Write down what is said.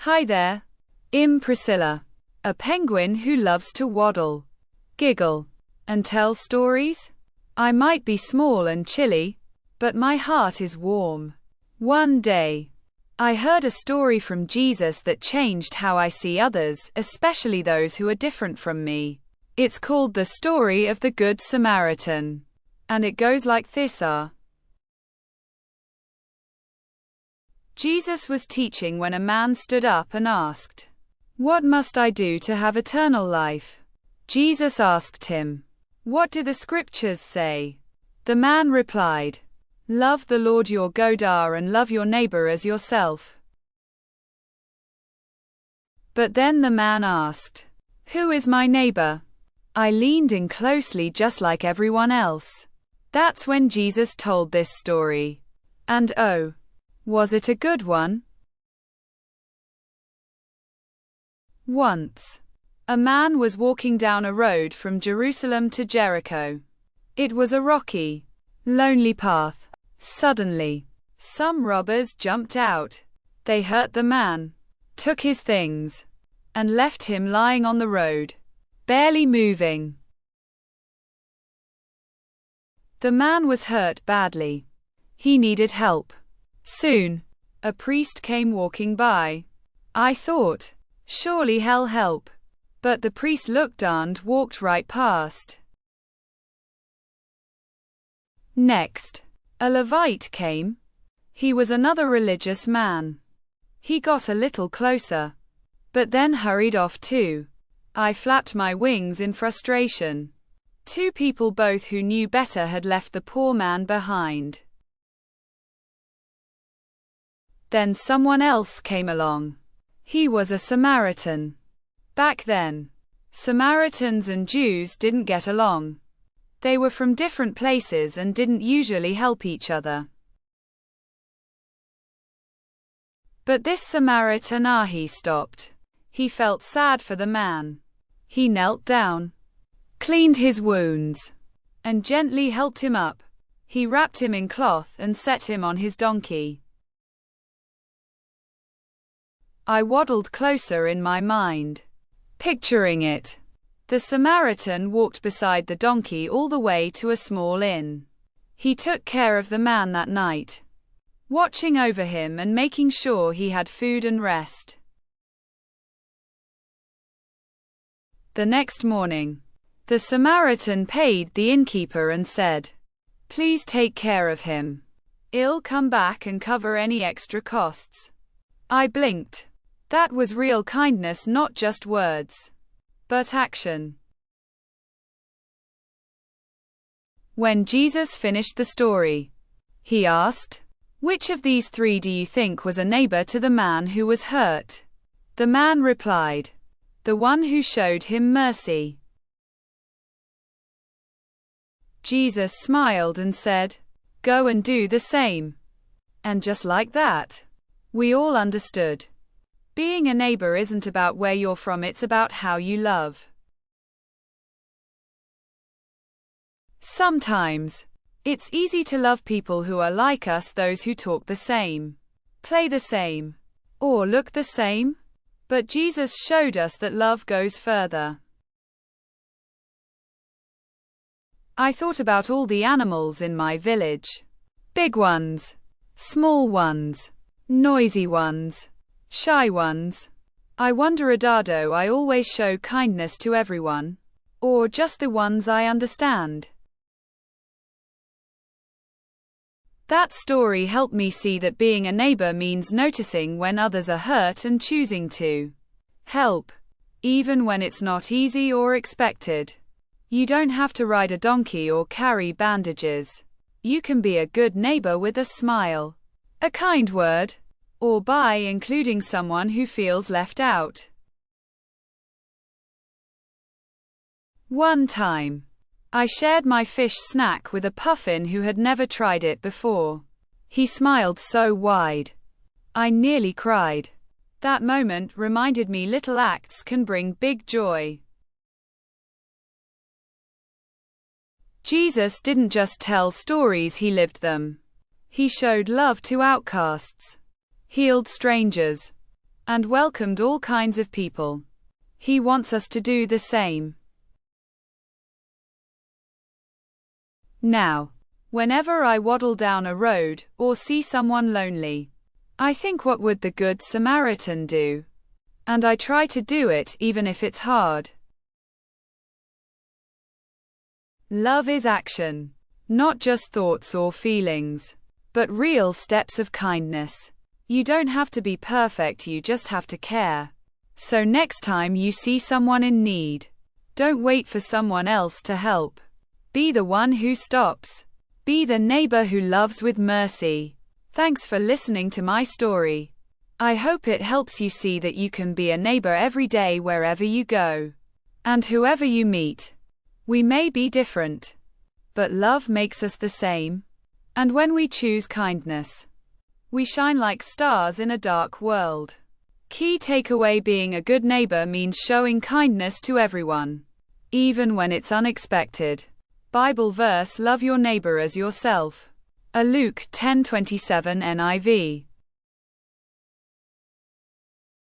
Hi there. I'm Priscilla, a penguin who loves to waddle, giggle, and tell stories. I might be small and chilly, but my heart is warm. One day, I heard a story from Jesus that changed how I see others, especially those who are different from me. It's called the story of the Good Samaritan. And it goes like this. Jesus was teaching when a man stood up and asked, "What must I do to have eternal life?" Jesus asked him, "What do the scriptures say?" The man replied, "Love the Lord your God and love your neighbor as yourself." But then the man asked, "Who is my neighbor?" I leaned in closely just like everyone else. That's when Jesus told this story. And oh, was it a good one? Once, a man was walking down a road from Jerusalem to Jericho. It was a rocky, lonely path. Suddenly, some robbers jumped out. They hurt the man, took his things, and left him lying on the road, barely moving. The man was hurt badly. He needed help. Soon, a priest came walking by. I thought, surely he'll help. But the priest looked and walked right past. Next, a Levite came. He was another religious man. He got a little closer, but then hurried off too. I flapped my wings in frustration. Two people both who knew better had left the poor man behind. Then someone else came along. He was a Samaritan. Back then, Samaritans and Jews didn't get along. They were from different places and didn't usually help each other. But this Samaritan, he stopped. He felt sad for the man. He knelt down, cleaned his wounds, and gently helped him up. He wrapped him in cloth and set him on his donkey. I waddled closer in my mind, picturing it. The Samaritan walked beside the donkey all the way to a small inn. He took care of the man that night, watching over him and making sure he had food and rest. The next morning, the Samaritan paid the innkeeper and said, "Please take care of him. I'll come back and cover any extra costs." I blinked. That was real kindness, not just words, but action. When Jesus finished the story, he asked, "Which of these three do you think was a neighbor to the man who was hurt?" The man replied, "The one who showed him mercy." Jesus smiled and said, "Go and do the same." And just like that, we all understood. Being a neighbor isn't about where you're from, it's about how you love. Sometimes, it's easy to love people who are like us, those who talk the same, play the same, or look the same. But Jesus showed us that love goes further. I thought about all the animals in my village. Big ones, small ones, noisy ones, shy ones. I wonder, do I always show kindness to everyone? Or just the ones I understand? That story helped me see that being a neighbor means noticing when others are hurt and choosing to help, even when it's not easy or expected. You don't have to ride a donkey or carry bandages. You can be a good neighbor with a smile, a kind word, or by including someone who feels left out. One time, I shared my fish snack with a puffin who had never tried it before. He smiled so wide, I nearly cried. That moment reminded me little acts can bring big joy. Jesus didn't just tell stories, he lived them. He showed love to outcasts, healed strangers, and welcomed all kinds of people. He wants us to do the same. Now, whenever I waddle down a road or see someone lonely, I think, what would the Good Samaritan do? And I try to do it even if it's hard. Love is action, not just thoughts or feelings, but real steps of kindness. You don't have to be perfect, you just have to care. So next time you see someone in need, don't wait for someone else to help. Be the one who stops. Be the neighbor who loves with mercy. Thanks for listening to my story. I hope it helps you see that you can be a neighbor every day wherever you go. And whoever you meet. We may be different, but love makes us the same. And when we choose kindness, we shine like stars in a dark world. Key takeaway: being a good neighbor means showing kindness to everyone, even when it's unexpected. Bible verse: love your neighbor as yourself. A Luke 10:27 NIV.